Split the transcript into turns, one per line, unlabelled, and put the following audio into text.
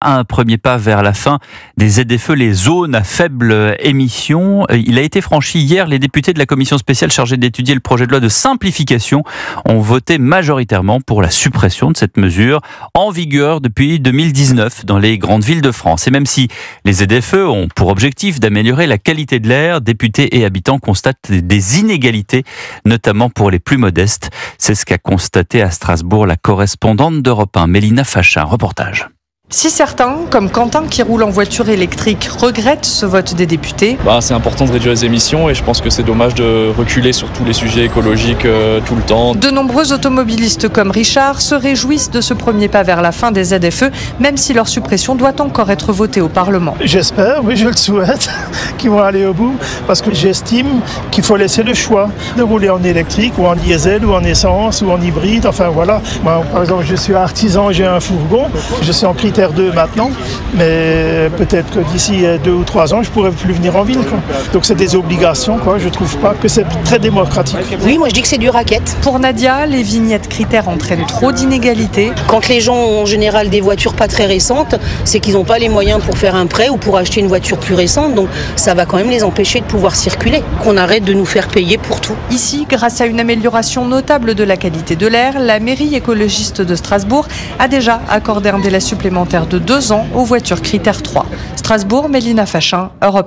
Un premier pas vers la fin des ZFE, les zones à faible émission. Il a été franchi hier. Les députés de la commission spéciale chargée d'étudier le projet de loi de simplification ont voté majoritairement pour la suppression de cette mesure en vigueur depuis 2019 dans les grandes villes de France. Et même si les ZFE ont pour objectif d'améliorer la qualité de l'air, députés et habitants constatent des inégalités, notamment pour les plus modestes. C'est ce qu'a constaté à Strasbourg la correspondante d'Europe 1, Mélina Fachin. Reportage.
Si certains, comme Quentin qui roule en voiture électrique, regrettent ce vote des députés,
c'est important de réduire les émissions et je pense que c'est dommage de reculer sur tous les sujets écologiques tout le temps.
De nombreux automobilistes comme Richard se réjouissent de ce premier pas vers la fin des ZFE, même si leur suppression doit encore être votée au Parlement.
J'espère, oui, je le souhaite, qu'ils vont aller au bout, parce que j'estime qu'il faut laisser le choix de rouler en électrique ou en diesel ou en essence ou en hybride, enfin voilà. Moi, par exemple, je suis artisan, j'ai un fourgon, je suis en critère 2 maintenant, mais peut-être que d'ici 2 ou 3 ans, je pourrais plus venir en ville, quoi. Donc c'est des obligations, quoi. Je trouve pas que c'est très démocratique.
Oui, moi je dis que c'est du racket.
Pour Nadia, les vignettes critères entraînent trop d'inégalités.
Quand les gens ont en général des voitures pas très récentes, c'est qu'ils n'ont pas les moyens pour faire un prêt ou pour acheter une voiture plus récente, donc ça va quand même les empêcher de pouvoir circuler. Qu'on arrête de nous faire payer pour tout.
Ici, grâce à une amélioration notable de la qualité de l'air, la mairie écologiste de Strasbourg a déjà accordé un délai supplémentaire de 2 ans aux voitures critères 3. Strasbourg, Mélina Fachin, Europe 1.